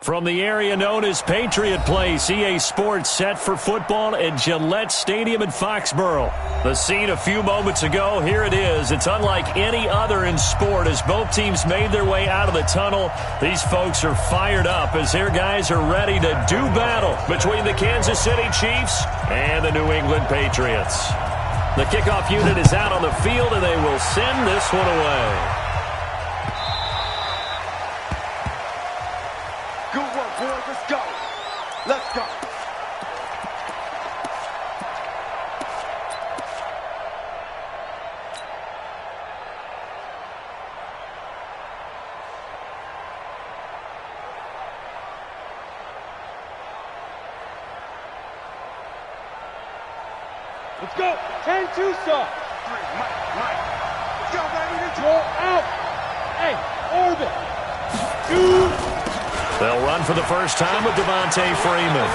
From the area known as Patriot Place, EA Sports set for football at Gillette Stadium in Foxborough. The scene a few moments ago, here it is. It's unlike any other in sport as both teams made their way out of the tunnel. These folks are fired up as their guys are ready to do battle between the Kansas City Chiefs and the New England Patriots. The kickoff unit is out on the field, and they will send this one away. Let's go. Let's go. Let's go. 10-2, sir. Mike. Let's go, baby. Roll out. Hey, orbit. 2. They'll run for the first time with Devontae Freeman.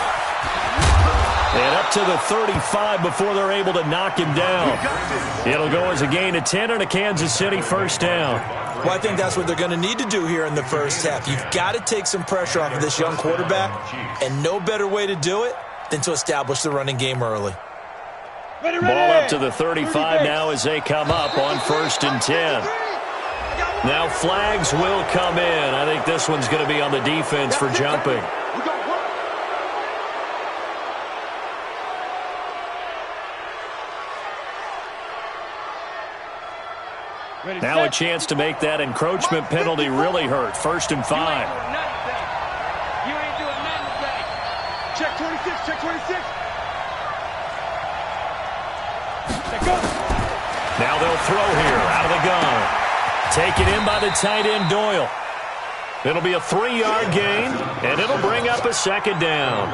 And up to the 35 before they're able to knock him down. It'll go as a gain of 10 and a Kansas City first down. Well, I think that's what they're going to need to do here in the first half. You've got to take some pressure off of this young quarterback, and no better way to do it than to establish the running game early. Ready. Ball up to the 35 now as they come up on 1st and 10. Now flags will come in. I think this one's going to be on the defense for jumping. Now a chance to make that encroachment penalty really hurt. 1st and 5. You ain't doing nothing today. Check 26, check 26. Now they'll throw here out of the gun. Taken in by the tight end, Doyle. It'll be a 3-yard gain, and it'll bring up a 2nd down.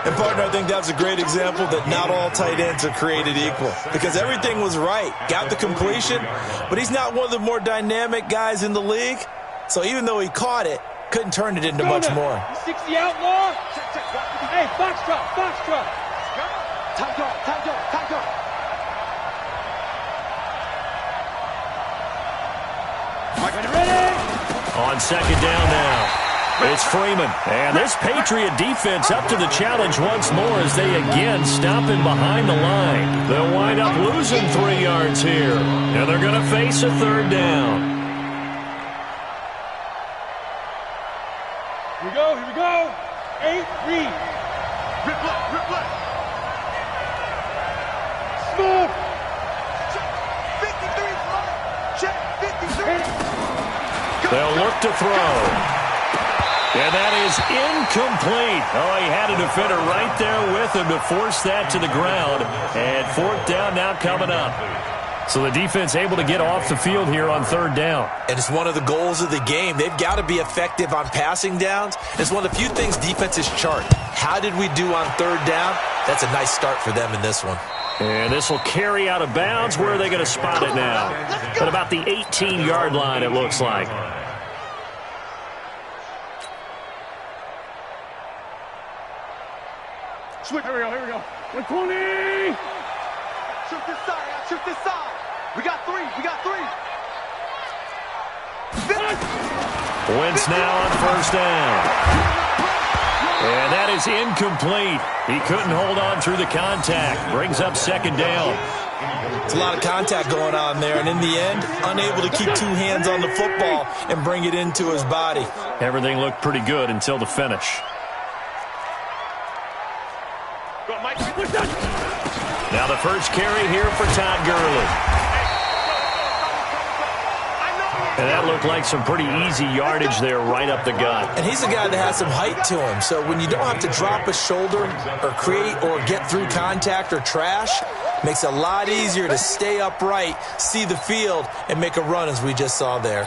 And, partner, I think that's a great example that not all tight ends are created equal because everything was right. Got the completion, but he's not one of the more dynamic guys in the league. So even though he caught it, couldn't turn it into much more. 60 outlaw. Hey, Foxtrot. Time go. Ready. On 2nd down now, it's Freeman. And this Patriot defense up to the challenge once more as they again stop him behind the line. They'll wind up losing 3 yards here. And they're going to face a 3rd down. Here we go. 8, read. Replay. Smooth. 53, check 53. They'll look to throw. And that is incomplete. Oh, he had a defender right there with him to force that to the ground. And 4th down now coming up. So the defense able to get off the field here on 3rd down. And it's one of the goals of the game. They've got to be effective on passing downs. It's one of the few things defenses chart. How did we do on 3rd down? That's a nice start for them in this one. And this will carry out of bounds. Where are they going to spot it now? At about the 18-yard line, it looks like. Here we go. 120. Shoot this side. We got 3. Wentz now on 1st down. And that is incomplete. He couldn't hold on through the contact. Brings up 2nd down. It's a lot of contact going on there, and in the end, unable to keep 2 hands on the football and bring it into his body. Everything looked pretty good until the finish. Now the first carry here for Todd Gurley. And that looked like some pretty easy yardage there right up the gut. And he's a guy that has some height to him, so when you don't have to drop a shoulder or create or get through contact or trash, makes it a lot easier to stay upright, see the field, and make a run as we just saw there.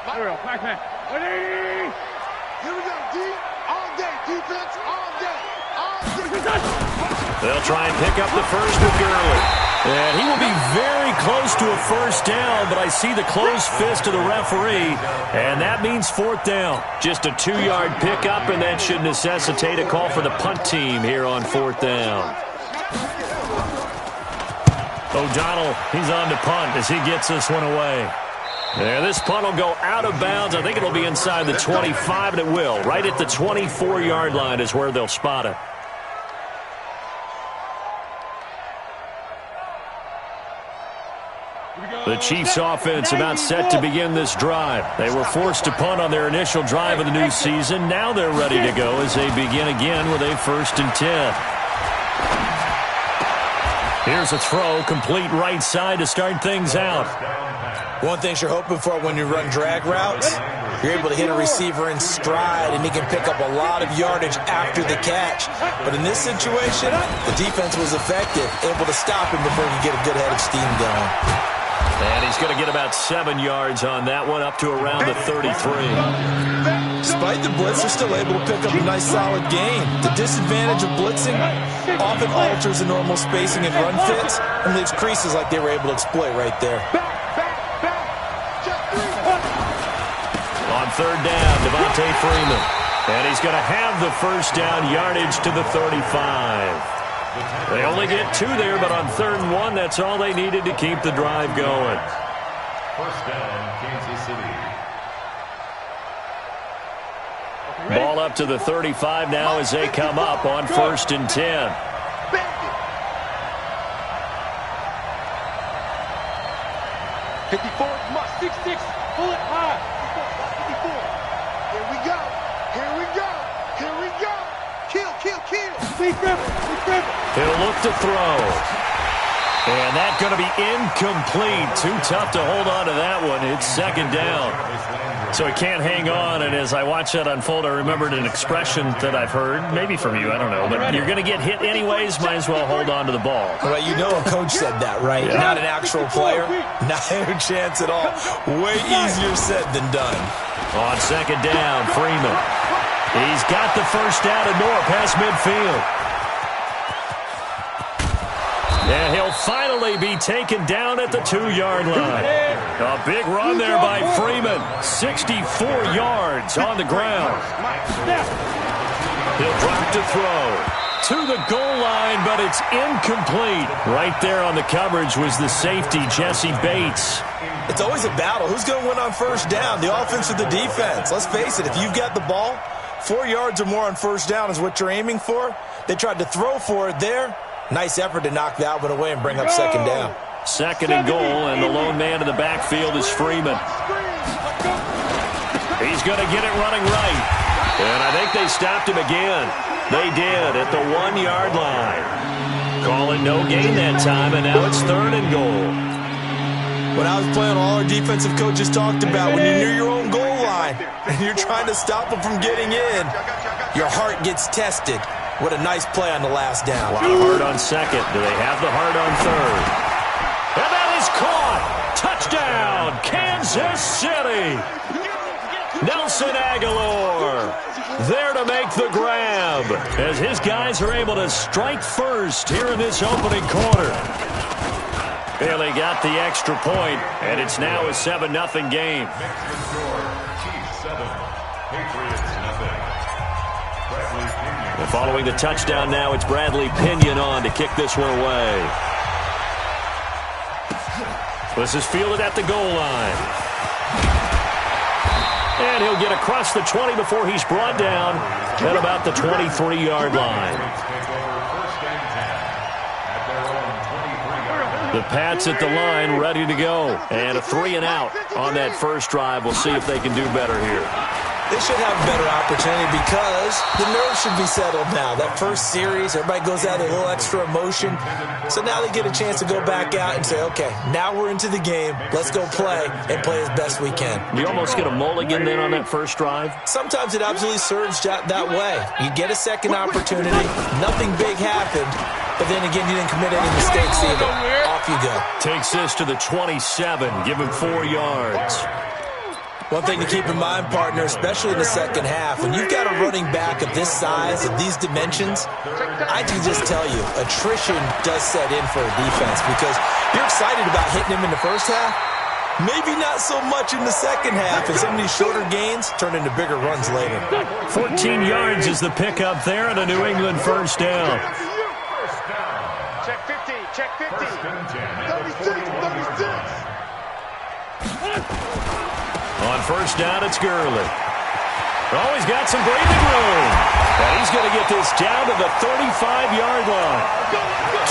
Pac-Man. 180. Here we go, D. All day, defense, all day. They'll try and pick up the first with Gurley. And he will be very close to a 1st down, but I see the closed fist of the referee, and that means 4th down. Just a 2-yard pickup, and that should necessitate a call for the punt team here on 4th down. O'Donnell, he's on to punt as he gets this one away. And this punt will go out of bounds. I think it'll be inside the 25, and it will. Right at the 24-yard line is where they'll spot it. The Chiefs offense about set to begin this drive. They were forced to punt on their initial drive of the new season. Now they're ready to go as they begin again with a 1st and 10. Here's a throw, complete right side to start things out. One thing you're hoping for when you run drag routes, you're able to hit a receiver in stride, and he can pick up a lot of yardage after the catch. But in this situation, the defense was effective, able to stop him before he could get a good head of steam going. And he's going to get about 7 yards on that one, up to around the 33. Despite the blitz, they're still able to pick up a nice solid gain. The disadvantage of blitzing often alters the normal spacing and run fits and leaves creases like they were able to exploit right there. On 3rd down, Devontae Freeman. And he's going to have the 1st down yardage to the 35. They only get 2 there, but on 3rd and 1, that's all they needed to keep the drive going. 1st down, Kansas City. Ball up to the 35 now as they come up on 1st and 10. Pull it high. 54. Here we go. Here we go. Here we go. Kill. He'll look to throw. And that's going to be incomplete. Too tough to hold on to that one. It's 2nd down. So he can't hang on, and as I watch that unfold, I remembered an expression that I've heard, maybe from you, I don't know, but you're going to get hit anyways, might as well hold on to the ball. Well, you know a coach said that, right? Yeah. Not an actual player. Not a chance at all. Way easier said than done. On 2nd down, Freeman. He's got the 1st down and more past midfield. And he'll finally be taken down at the 2-yard line. A big run there by Freeman. 64 yards on the ground. He'll drop to throw. To the goal line, but it's incomplete. Right there on the coverage was the safety, Jesse Bates. It's always a battle. Who's going to win on 1st down, the offense or the defense? Let's face it, if you've got the ball, 4 yards or more on 1st down is what you're aiming for. They tried to throw for it there. Nice effort to knock that one away and bring up 2nd down. 2nd and goal, and the lone man in the backfield is Freeman. He's going to get it running right. And I think they stopped him again. They did at the 1-yard line. Call it no gain that time, and now it's 3rd and goal. When I was playing, all our defensive coaches talked about when you're near your own goal line and you're trying to stop them from getting in, your heart gets tested. What a nice play on the last down. A lot of heart on 2nd. Do they have the heart on 3rd? And that is caught. Touchdown, Kansas City. Nelson Aguilar there to make the grab as his guys are able to strike first here in this opening quarter. Bailey got the extra point, and it's now a 7-0 game. Chiefs 7, Patriots nothing. And following the touchdown now, it's Bradley Pinion on to kick this one away. This is fielded at the goal line. And he'll get across the 20 before he's brought down at about the 23-yard line. The Pats at the line, ready to go. And a 3-and-out on that first drive. We'll see if they can do better here. They should have a better opportunity because the nerves should be settled now. That first series, everybody goes out with a little extra emotion. So now they get a chance to go back out and say, okay, now we're into the game. Let's go play and play as best we can. You almost get a mulligan then on that first drive? Sometimes it absolutely serves that way. You get a second opportunity. Nothing big happened. But then again, you didn't commit any mistakes either. Off you go. Takes this to the 27. Give him 4 yards. One thing to keep in mind, partner, especially in the second half, when you've got a running back of this size, of these dimensions, I can just tell you, attrition does set in for a defense because you're excited about hitting him in the first half. Maybe not so much in the second half, and some of these shorter gains turn into bigger runs later. 14 yards is the pickup there and a New England first down. Check 50, check 50. 36, 36. On first down, it's Gurley. Oh, he's got some breathing room. And he's going to get this down to the 35-yard line.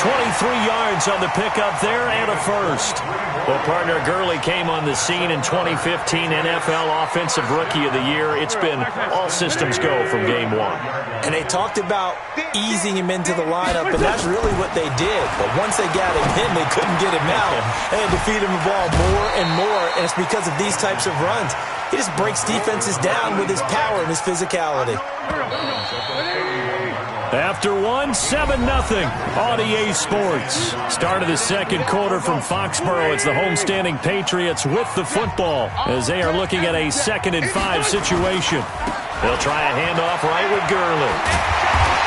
23 yards on the pickup there and a first. Well, partner, Gurley came on the scene in 2015 NFL Offensive Rookie of the Year. It's been all systems go from game one. And they talked about easing him into the lineup, and that's really what they did. But once they got him in, they couldn't get him out. They had to feed him the ball more and more, and it's because of these types of runs. He just breaks defenses down with his power and his physicality. After one, 7-0 on EA Sports. Start of the second quarter from Foxborough. It's the homestanding Patriots with the football as they are looking at a 2nd and 5 situation. They'll try a handoff right with Gurley.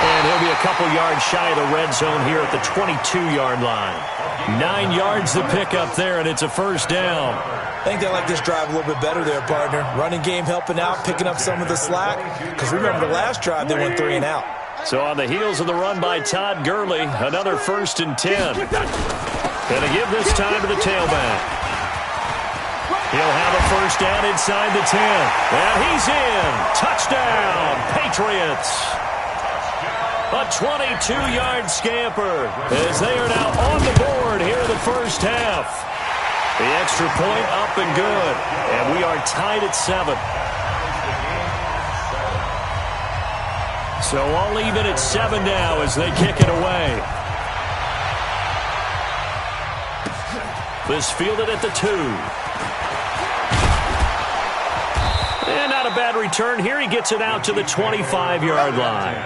And he'll be a couple yards shy of the red zone here at the 22-yard line. 9 yards to pick up there, and it's a first down. I think they like this drive a little bit better there, partner. Running game helping out, picking up some of the slack. Because remember, the last drive, they went 3 and out. So on the heels of the run by Todd Gurley, another 1st and 10. Gonna give this time to the tailback. He'll have a first down inside the 10. And he's in. Touchdown, Patriots. A 22-yard scamper as they are now on the board here in the first half. The extra point up and good. And we are tied at 7. So all even at 7 now as they kick it away. This fielded at the 2. And not a bad return here. He gets it out to the 25-yard line.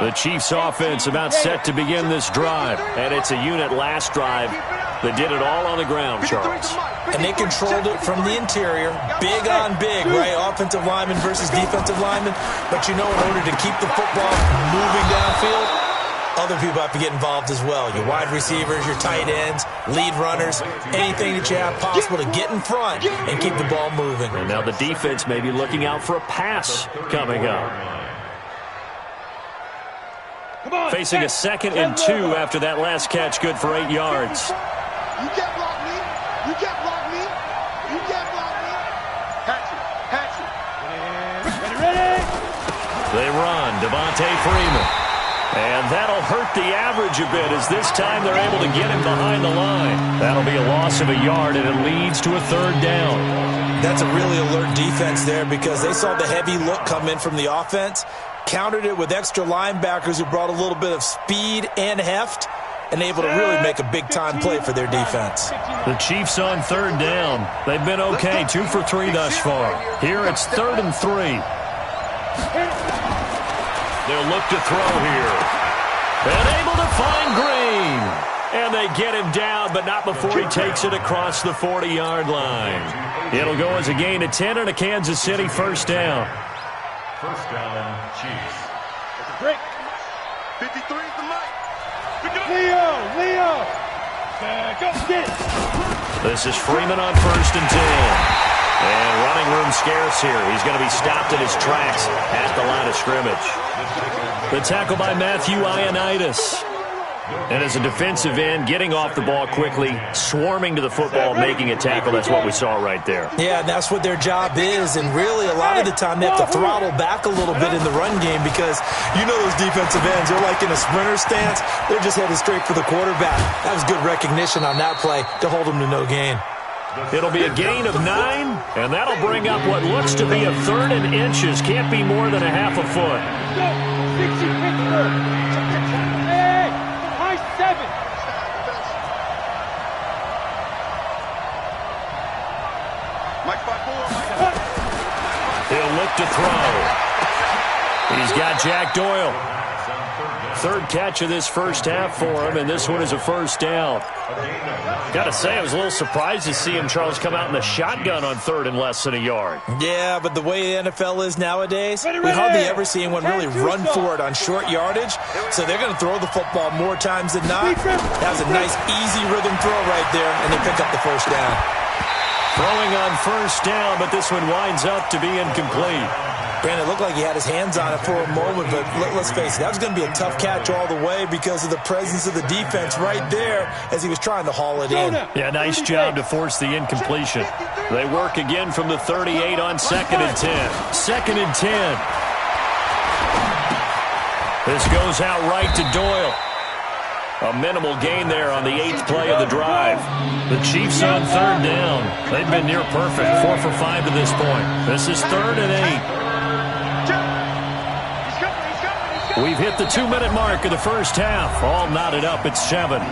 The Chiefs offense about set to begin this drive. And it's a unit last drive that did it all on the ground, Charles. And they controlled it from the interior. Big on big, right? Offensive lineman versus defensive lineman. But you know, in order to keep the football moving downfield, other people have to get involved as well. Your wide receivers, your tight ends, lead runners, anything that you have possible to get in front and keep the ball moving. And now the defense may be looking out for a pass coming up. Facing a 2nd and 2 after that last catch, good for 8 yards. You can't block me. You can't block me. You can't block me. Hatch it. Hatch it. Ready. They run. Devontae Freeman. And that'll hurt the average a bit as this time they're able to get him behind the line. That'll be a loss of a yard, and it leads to a 3rd down. That's a really alert defense there because they saw the heavy look come in from the offense, countered it with extra linebackers who brought a little bit of speed and heft, and able to really make a big-time play for their defense. The Chiefs on 3rd down. They've been okay, 2 for 3 thus far. Here it's 3rd and 3. They'll look to throw here. And able to find Green. And they get him down, but not before he takes it across the 40-yard line. It'll go as a gain of 10 and a Kansas City first down. First down, Chiefs. Break. 53 is the mic. Leo. Go get it. This is Freeman on 1st and 10. And running room scarce here. He's going to be stopped in his tracks at the line of scrimmage. The tackle by Matthew Ioannidis. And as a defensive end, getting off the ball quickly, swarming to the football, making a tackle, that's what we saw right there. Yeah, that's what their job is, and really a lot of the time they have to throttle back a little bit in the run game because you know those defensive ends, they're like in a sprinter stance. They're just headed straight for the quarterback. That was good recognition on that play to hold them to no gain. It'll be a gain of 9, and that'll bring up what looks to be a 3rd and inches. Can't be more than a half a foot. He'll look to throw. He's got Jack Doyle. 3rd catch of this first half for him, and this one is a first down. Got to say, I was a little surprised to see him, Charles, come out in the shotgun on 3rd and less than a yard. Yeah, but the way the NFL is nowadays, we hardly ever see anyone really run for it on short yardage, so they're going to throw the football more times than not. That was a nice, easy rhythm throw right there, and they pick up the first down. Throwing on first down, but this one winds up to be incomplete. Brandon, it looked like he had his hands on it for a moment, but let's face it, that was going to be a tough catch all the way because of the presence of the defense right there as he was trying to haul it in. Yeah, nice job to force the incompletion. They work again from the 38 on 2nd and 10. 2nd and 10. This goes out right to Doyle. A minimal gain there on the 8th play of the drive. The Chiefs on 3rd down. They've been near perfect, 4 for 5 to this point. This is 3rd and 8. We've hit the 2-minute mark of the first half. All knotted up at 7.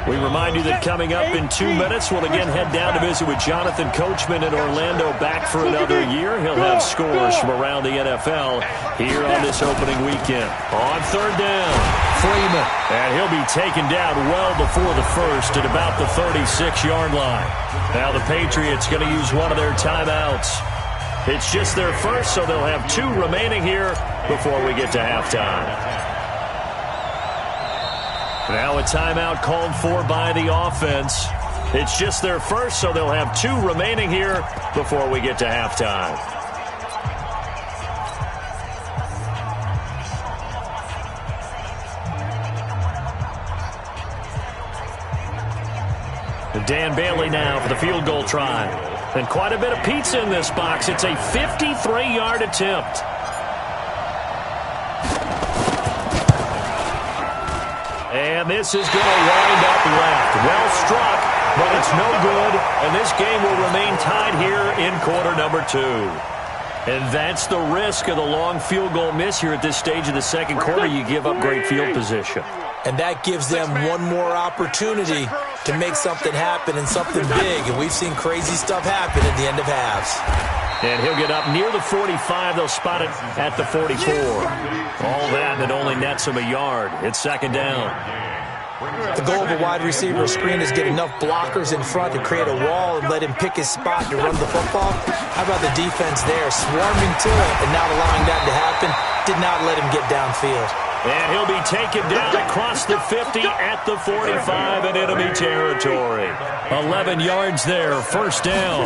We remind you that coming up in 2 minutes, we'll again head down to visit with Jonathan Coachman in Orlando, back for another year. He'll have scores from around the NFL here on this opening weekend. On 3rd down, Freeman. And he'll be taken down well before the first at about the 36-yard line. Now the Patriots going to use one of their timeouts. It's just their first, so they'll have 2 remaining here before we get to halftime. Now a timeout called for by the offense. It's just their first, so they'll have 2 remaining here before we get to halftime. And Dan Bailey now for the field goal try. And quite a bit of pizza in this box. It's a 53-yard attempt. And this is going to wind up left. Well struck, but it's no good. And this game will remain tied here in quarter number 2. And that's the risk of the long field goal miss here at this stage of the second quarter. You give up great field position. And that gives them one more opportunity to make something happen and something big. And we've seen crazy stuff happen at the end of halves. And he'll get up near the 45. They'll spot it at the 44. All that, and it only nets him a yard. It's 2nd down. The goal of a wide receiver screen is get enough blockers in front to create a wall and let him pick his spot to run the football. How about the defense there, swarming to it and not allowing that to happen? Did not let him get downfield. And he'll be taken down across the 50 at the 45 in enemy territory. 11 yards there, 1st down.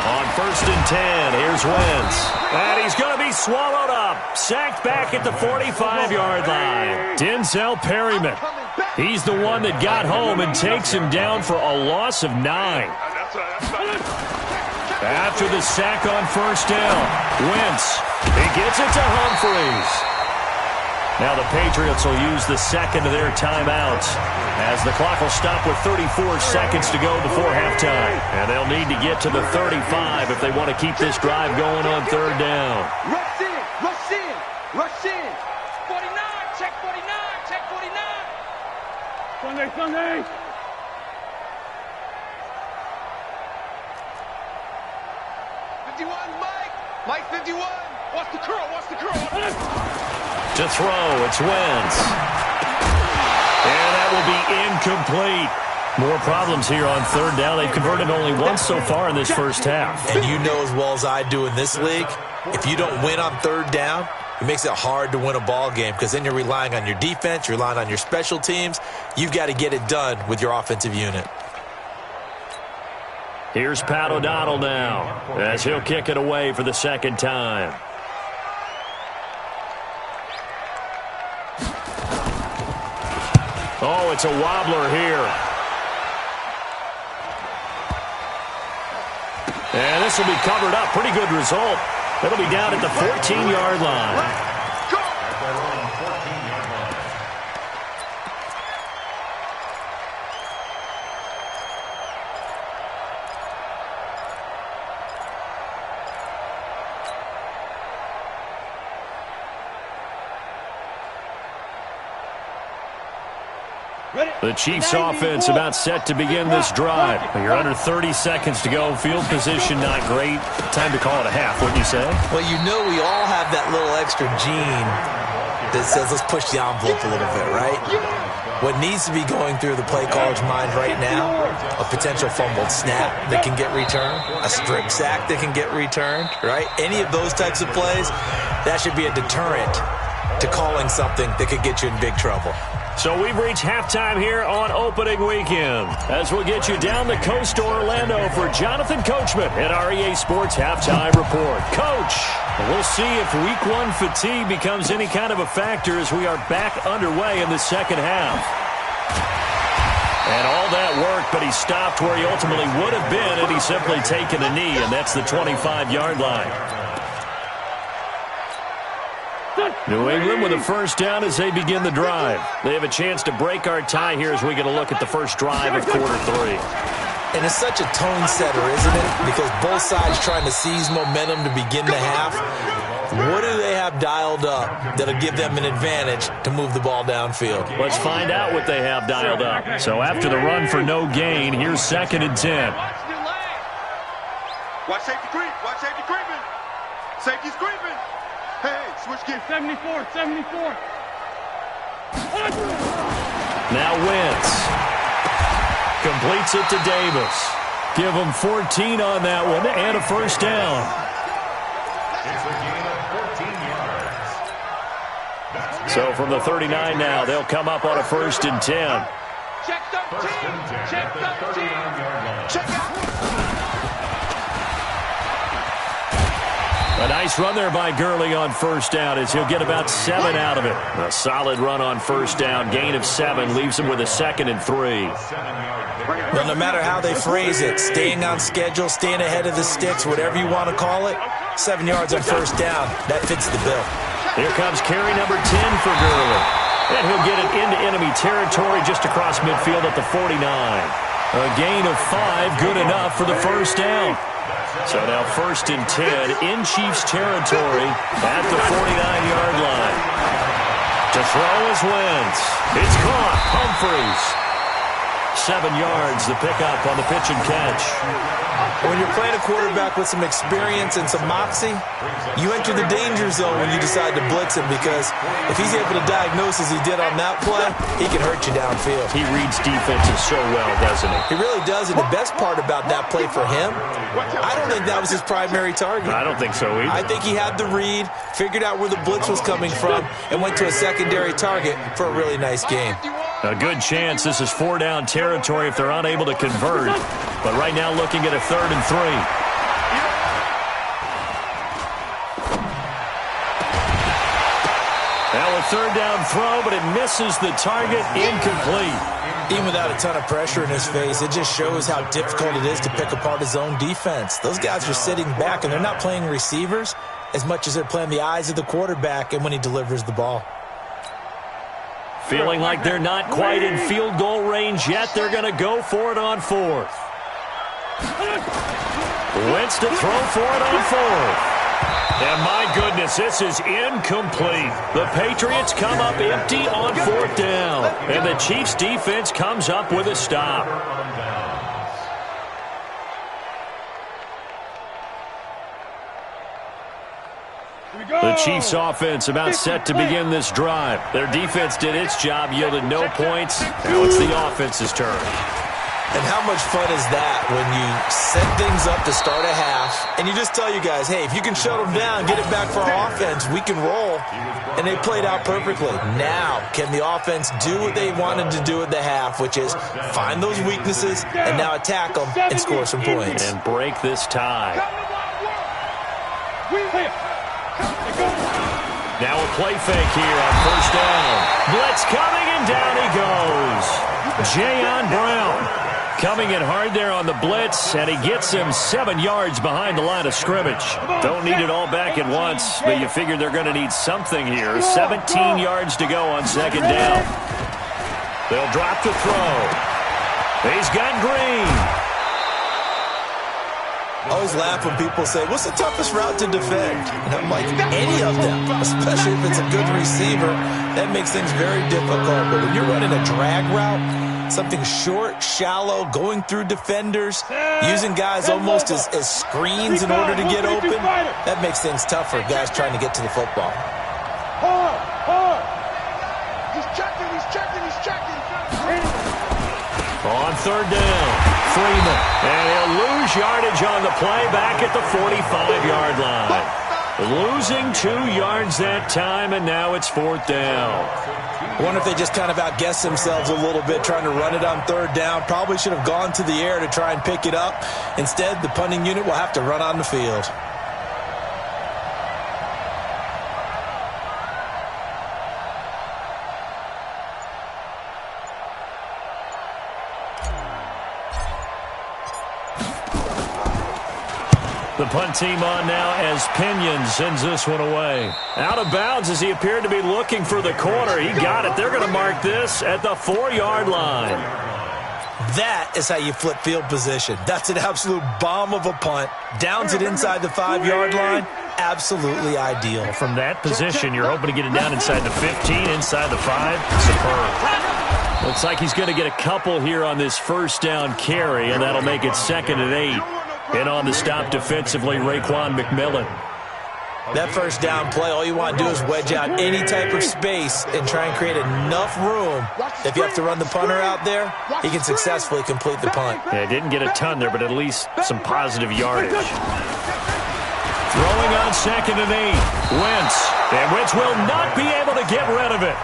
On 1st and 10, here's Wentz. And he's going to be swallowed up. Sacked back at the 45-yard line. Denzel Perryman. He's the one that got home and takes him down for a loss of 9. After the sack on 1st down, Wentz, he gets it to Humphries. Now the Patriots will use the 2nd of their timeouts as the clock will stop with 34 seconds to go before halftime. And they'll need to get to the 35 if they want to keep this drive going on 3rd down. Rush in, rush in, rush in. 49, check 49, check 49. Sunday. 51, Mike 51. Watch the curl, watch the curl. To throw, it's Wentz. And that will be incomplete. More problems here on 3rd down. They've converted only once so far in this first half. And you know as well as I do in this league, if you don't win on 3rd down, it makes it hard to win a ball game because then you're relying on your defense, you're relying on your special teams. You've got to get it done with your offensive unit. Here's Pat O'Donnell now as he'll kick it away for the 2nd time. Oh, it's a wobbler here. And this will be covered up. Pretty good result. It'll be down at the 14-yard line. The Chiefs offense about set to begin this drive. You're under 30 seconds to go. Field position not great. Time to call it a half, wouldn't you say? Well, you know we all have that little extra gene that says let's push the envelope a little bit, right? What needs to be going through the play caller's mind right now, a potential fumbled snap that can get returned, a strip sack that can get returned, right? Any of those types of plays, that should be a deterrent to calling something that could get you in big trouble. So we've reached halftime here on opening weekend. As we'll get you down the coast to Orlando for Jonathan Coachman at our EA Sports Halftime Report. Coach, we'll see if Week 1 fatigue becomes any kind of a factor as we are back underway in the second half. And all that work, but he stopped where he ultimately would have been had he simply taken a knee, and that's the 25-yard line. New England with a first down as they begin the drive. They have a chance to break our tie here as we get a look at the first drive of quarter 3. And it's such a tone setter, isn't it? Because both sides trying to seize momentum to begin the half. What do they have dialed up that'll give them an advantage to move the ball downfield? Let's find out what they have dialed up. So after the run for no gain, here's 2nd and 10. Watch safety creep. Watch safety creeping. Safety's creeping. Hey, switch gear. 74. Now Wentz completes it to Davis. Give him 14 on that one and a first down. It's a gain of 14 yards. So from the 39 now, they'll come up on a 1st and 10. Check 13. Check 13. Check out. A nice run there by Gurley on first down as he'll get about 7 out of it. A solid run on first down. Gain of 7 leaves him with a 2nd and 3. Well, no matter how they phrase it, staying on schedule, staying ahead of the sticks, whatever you want to call it, 7 yards on first down, that fits the bill. Here comes carry number 10 for Gurley. And he'll get it into enemy territory just across midfield at the 49. A gain of 5, good enough for the first down. So now 1st and 10 in Chiefs territory at the 49-yard line. To throw is Wentz. It's caught. Humphries. 7 yards, the pickup on the pitch and catch. When you're playing a quarterback with some experience and some moxie, you enter the danger zone when you decide to blitz him, because if he's able to diagnose as he did on that play, he can hurt you downfield. He reads defenses so well, doesn't he? He really does, and the best part about that play for him, I don't think that was his primary target. I don't think so either. I think he had the read, figured out where the blitz was coming from, and went to a secondary target for a really nice game. A good chance this is 4-down territory if they're unable to convert. But right now looking at a 3rd and 3. Now a 3rd down throw, but it misses the target. Incomplete. Even without a ton of pressure in his face, it just shows how difficult it is to pick apart his own defense. Those guys are sitting back, and they're not playing receivers as much as they're playing the eyes of the quarterback and when he delivers the ball. Feeling like they're not quite in field goal range yet. They're going to go for it on 4th. Wentz to throw for it on 4th. And my goodness, this is incomplete. The Patriots come up empty on 4th down. And the Chiefs defense comes up with a stop. The Chiefs offense about set to begin this drive. Their defense did its job, yielded no points. Now it's the offense's turn. And how much fun is that when you set things up to start a half and you just tell you guys, hey, if you can shut them down, get it back for our offense, we can roll. And they played out perfectly. Now, can the offense do what they wanted to do at the half, which is find those weaknesses and now attack them and score some points. And break this tie. Now a play fake here on first down. Blitz coming, and down he goes. Jayon Brown coming in hard there on the blitz, and he gets him 7 yards behind the line of scrimmage. Don't need it all back at once, but you figure they're going to need something here. 17 yards to go on 2nd down. They'll drop the throw. He's got Green. I always laugh when people say, what's the toughest route to defend? And I'm like, any of them, especially if it's a good receiver. That makes things very difficult. But when you're running a drag route, something short, shallow, going through defenders, using guys almost as screens in order to get open, that makes things tough for guys trying to get to the football. He's checking. On 3rd down, Freeman. And he'll lose yardage on the play back at the 45-yard line. Losing 2 yards that time, and now it's 4th down. I wonder if they just kind of outguessed themselves a little bit trying to run it on 3rd down. Probably should have gone to the air to try and pick it up. Instead, the punting unit will have to run on the field. The punt team on now as Pinion sends this one away. Out of bounds as he appeared to be looking for the corner. He got it. They're going to mark this at the 4-yard line. That is how you flip field position. That's an absolute bomb of a punt. Downs it inside the 5-yard line. Absolutely ideal. From that position, you're hoping to get it down inside the 15, inside the 5. Superb. Looks like he's going to get a couple here on this 1st down carry, and that'll make it 2nd and 8. And on the stop defensively, Raekwon McMillan. That 1st down play, all you want to do is wedge out any type of space and try and create enough room. If you have to run the punter out there, he can successfully complete the punt. Yeah, didn't get a ton there, but at least some positive yardage. Throwing on 2nd and 8. Wentz. And Wentz will not be able to get rid of it.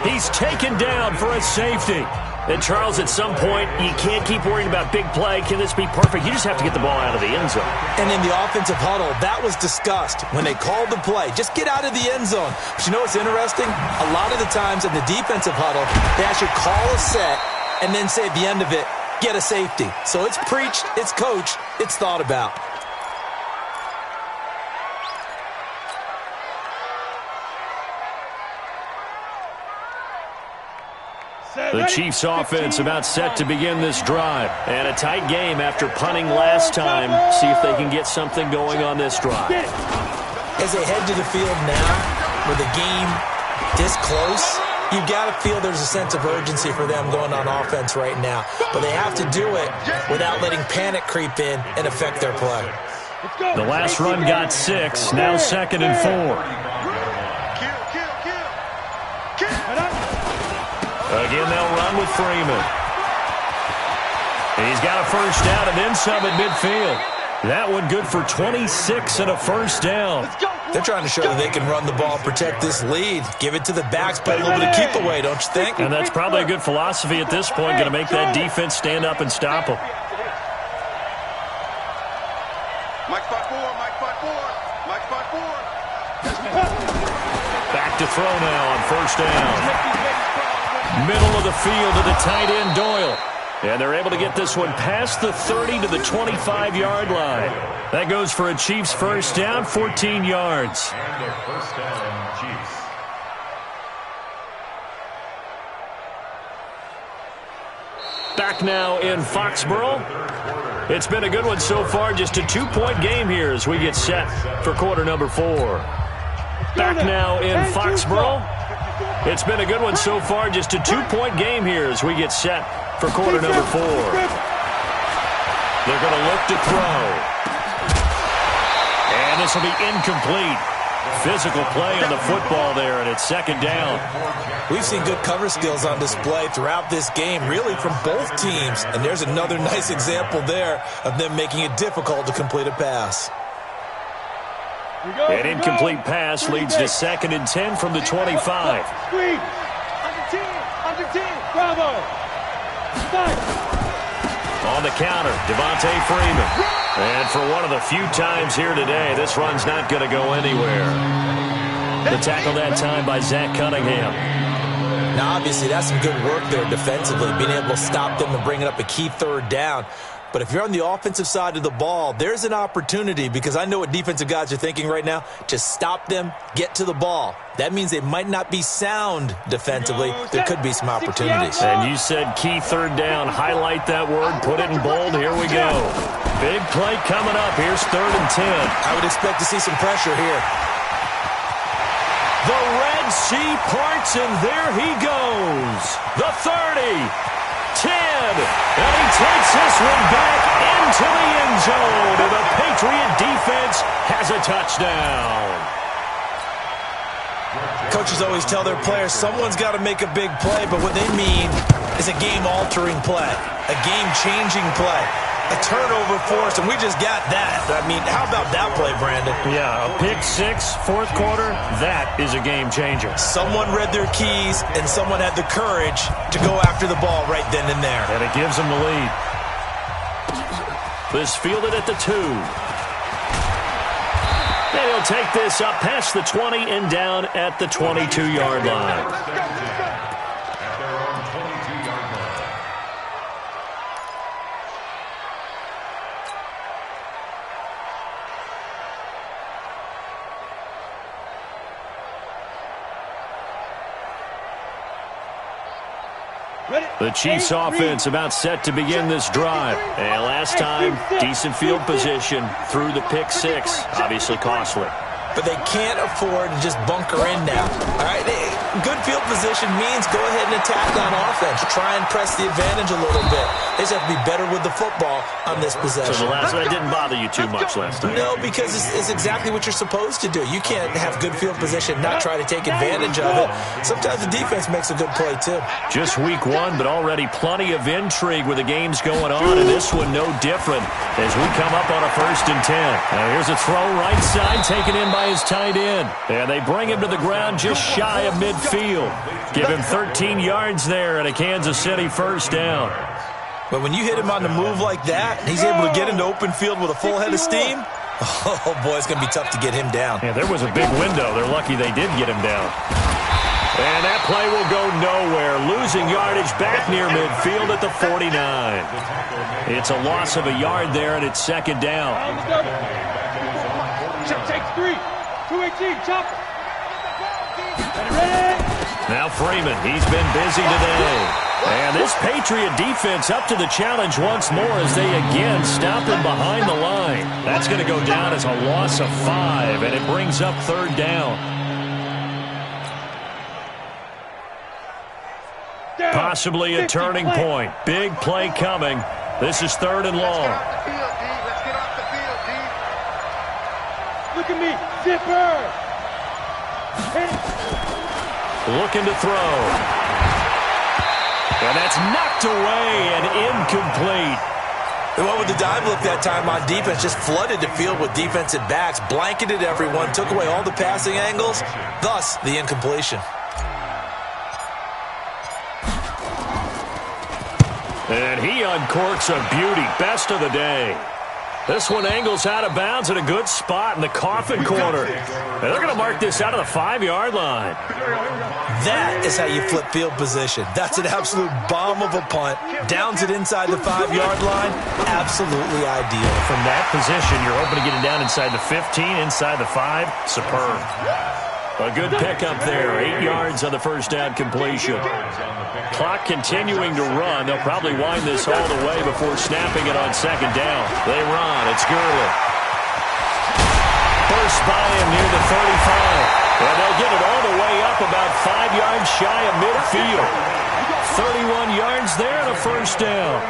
He's taken down for a safety. And, Charles, at some point, you can't keep worrying about big play. Can this be perfect? You just have to get the ball out of the end zone. And in the offensive huddle, that was discussed when they called the play. Just get out of the end zone. But you know what's interesting? A lot of the times in the defensive huddle, they actually call a set and then say at the end of it, get a safety. So it's preached, it's coached, it's thought about. The Chiefs offense about set to begin this drive. And a tight game after punting last time. See if they can get something going on this drive. As they head to the field now, with the game this close, you've got to feel there's a sense of urgency for them going on offense right now. But they have to do it without letting panic creep in and affect their play. The last run got 6. Now 2nd and 4. Again, they'll run with Freeman. He's got a 1st down and then some at midfield. That one good for 26 and a 1st down. They're trying to show that they can run the ball, protect this lead. Give it to the backs, play a little bit of keep away, don't you think? And that's probably a good philosophy at this point, going to make that defense stand up and stop them. Mike 5-4, Mike 5-4, Mike 5-4. Back to throw now on 1st down. Middle of the field to the tight end, Doyle. And they're able to get this one past the 30 to the 25-yard line. That goes for a Chiefs 1st down, 14 yards. And their 1st down, Chiefs. Back now in Foxborough. It's been a good one so far. Just a 2-point game here as we get set for quarter number 4. Back now in Foxborough. It's been a good one so far. Just a 2-point game here as we get set for quarter number 4. They're going to look to throw. And this will be incomplete. Physical play on the football there, and it's 2nd down. We've seen good cover skills on display throughout this game, really from both teams. And there's another nice example there of them making it difficult to complete a pass. An incomplete pass leads to 2nd and 10 from the 25. Screen. Under 10. Bravo. On the counter, Devontae Freeman. And for one of the few times here today, this run's not going to go anywhere. The tackle that time by Zach Cunningham. Now, obviously, that's some good work there defensively, being able to stop them and bringing up a key 3rd down. But if you're on the offensive side of the ball, there's an opportunity, because I know what defensive guys are thinking right now, to stop them, get to the ball. That means they might not be sound defensively. There could be some opportunities. And you said key 3rd down. Highlight that word. Put it in bold. Here we go. Big play coming up. Here's 3rd and 10. I would expect to see some pressure here. The Red Sea parts, and there he goes. The 30. 10, and he takes this one back into the end zone, and the Patriot defense has a touchdown. Coaches always tell their players someone's got to make a big play, but what they mean is a game-altering play, a game-changing play. A turnover forced, and we just got that. I mean, how about that play, Brandon? Yeah, a pick six, fourth quarter, that is a game changer. Someone read their keys, and someone had the courage to go after the ball right then and there. And it gives them the lead. This fielded at the 2. And he'll take this up past the 20 and down at the 22-yard line. The Chiefs offense about set to begin this drive. And last time, decent field position through the pick six. Obviously costly. But they can't afford to just bunker in now. All right, good field position means go ahead and attack on offense. Try and press the advantage a little bit. They just have to be better with the football on this possession. So the last one didn't bother you too much last time? No, because it's exactly what you're supposed to do. You can't have good field position, not try to take advantage of it. Sometimes the defense makes a good play, too. Just week one, but already plenty of intrigue with the games going on, and this one no different as we come up on a 1st and 10. Now here's a throw right side, taken in by his tight end. And they bring him to the ground just shy of midfield. Give him 13 yards there and a Kansas City first down. But when you hit him on the move like that, he's able to get into open field with a full head of steam. Oh, boy, it's going to be tough to get him down. Yeah, there was a big window. They're lucky they did get him down. And that play will go nowhere. Losing yardage back near midfield at the 49. It's a loss of a yard there, and it's 2nd down. Take 3. 218, chopper. Now Freeman, he's been busy today. And this Patriot defense up to the challenge once more as they again stop him behind the line. That's going to go down as a loss of 5, and it brings up 3rd down. Possibly a turning point. Big play coming. This is 3rd and long. Look at me, zipper. Looking to throw. And that's knocked away and incomplete. They went with the dive look that time on defense, just flooded the field with defensive backs, blanketed everyone, took away all the passing angles, thus the incompletion. And he uncorks a beauty, best of the day. This one angles out of bounds at a good spot in the coffin corner. And they're going to mark this out of the 5-yard line. That is how you flip field position. That's an absolute bomb of a punt. Downs it inside the 5-yard line. Absolutely ideal. From that position, you're hoping to get it down inside the 15, inside the 5. Superb. A good pickup there. 8 yards on the first down completion. Clock continuing to run. They'll probably wind this all the way before snapping it on 2nd down. They run. It's Gurley. First by him near the 35. And they'll get it all the way up about 5 yards shy of midfield. 31 yards there and a first down.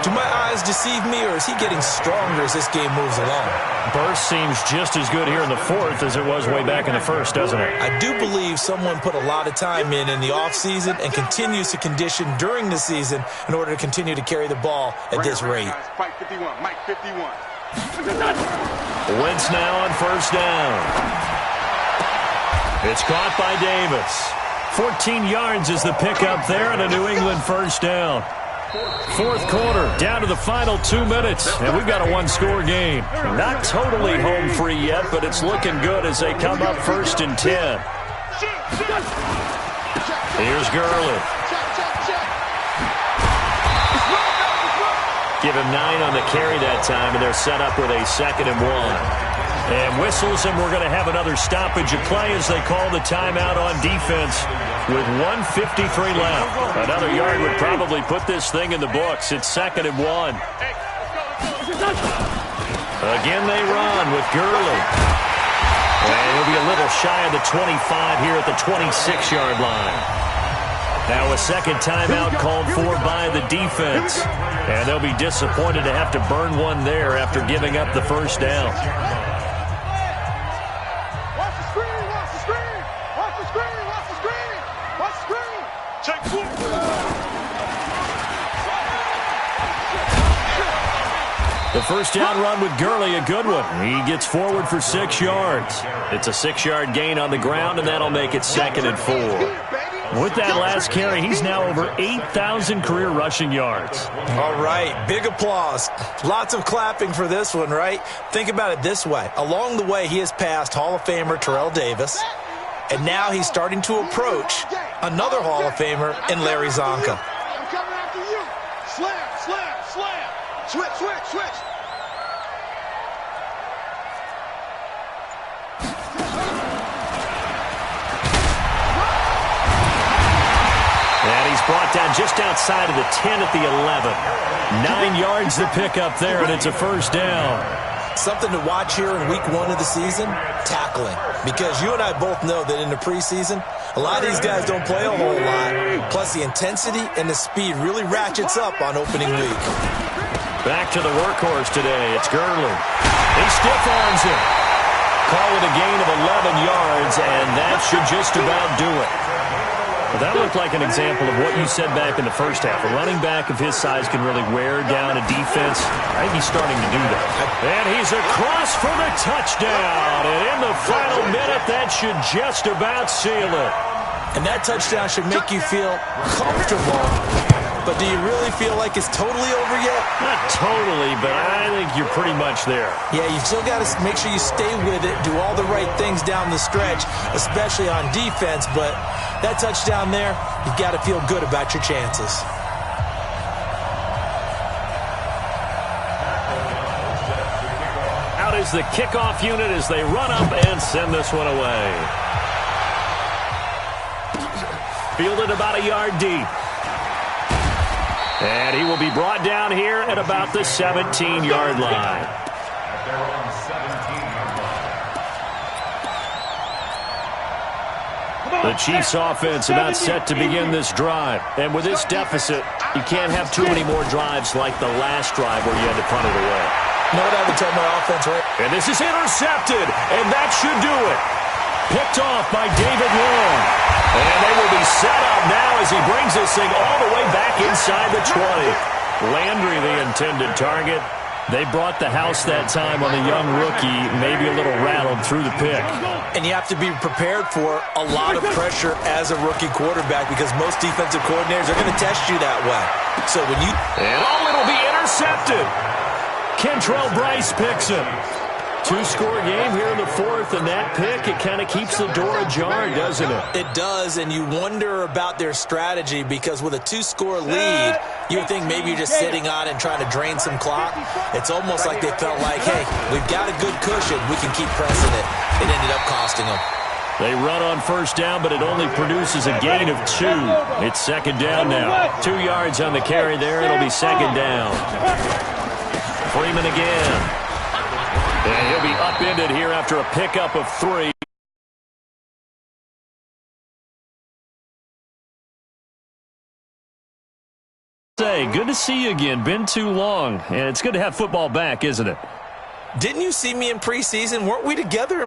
Do my eyes deceive me, or is he getting stronger as this game moves along? Burst seems just as good here in the 4th as it was way back in the 1st, doesn't it? I do believe someone put a lot of time in the offseason and continues to condition during the season in order to continue to carry the ball at this rate. Mike 51, Mike 51. Wentz now on first down. It's caught by Davis. 14 yards is the pickup there and a New England first down. 4th quarter, down to the final 2 minutes, and we've got a 1-score game. Not totally home free yet, but it's looking good as they come up 1st and 10. Here's Gurley. Give him 9 on the carry that time, and they're set up with a 2nd and 1. And whistles, and we're going to have another stoppage of play as they call the timeout on defense with 1:53 left. Another yard would probably put this thing in the books. It's 2nd and 1. Again, they run with Gurley. And he'll be a little shy of the 25 here at the 26-yard line. Now a second timeout called for by the defense. And they'll be disappointed to have to burn one there after giving up the first down. The first down run with Gurley, a good one. He gets forward for 6 yards. It's a 6-yard gain on the ground, and that'll make it 2nd and 4. With that last carry, he's now over 8,000 career rushing yards. All right, big applause. Lots of clapping for this one, right? Think about it this way. Along the way, he has passed Hall of Famer Terrell Davis, and now he's starting to approach another Hall of Famer in Larry Zonka. I'm coming after you. Slam, slam, slam. Switch, switch, switch. And he's brought down just outside of the 10 at the 11. 9 yards to pick up there, and it's a first down. Something to watch here in week 1 of the season, tackling. Because you and I both know that in the preseason, a lot of these guys don't play a whole lot. Plus, the intensity and the speed really ratchets up on opening week. Back to the workhorse today. It's Gurley. He stiff-arms him. Call it a gain of 11 yards, and that should just about do it. Well, that looked like an example of what you said back in the first half. A running back of his size can really wear down a defense. I think he's starting to do that. And he's across for the touchdown. And in the final minute, that should just about seal it. And that touchdown should make you feel comfortable. But do you really feel like it's totally over yet? Not totally, but I think you're pretty much there. Yeah, you've still got to make sure you stay with it, do all the right things down the stretch, especially on defense. But that touchdown there, you've got to feel good about your chances. Out is the kickoff unit as they run up and send this one away. Fielded about a yard deep. And he will be brought down here at about the 17-yard line. The Chiefs offense about set to begin this drive. And with this deficit, you can't have too many more drives like the last drive where you had to punt it away. You know what I would tell my offense, right? And this is intercepted, and that should do it. Picked off by David Long. And they will be set up now as he brings this thing all the way back inside the 20. Landry, the intended target. They brought the house that time on the young rookie, maybe a little rattled through the pick. And you have to be prepared for a lot of pressure as a rookie quarterback because most defensive coordinators are going to test you that way. So when you... And it'll be intercepted. Kentrell Bryce picks him. 2-score game here in the 4th, and that pick, it kind of keeps the door ajar, doesn't it? It does, and you wonder about their strategy because with a 2-score lead, you would think maybe you're just sitting on it and trying to drain some clock. It's almost like they felt like, hey, we've got a good cushion. We can keep pressing it. It ended up costing them. They run on first down, but it only produces a gain of 2. It's 2nd down now. 2 yards on the carry there. It'll be 2nd down. Freeman again. And he'll be upended here after a pickup of 3. Say, good to see you again. Been too long. And it's good to have football back, isn't it? Didn't you see me in preseason? Weren't we together?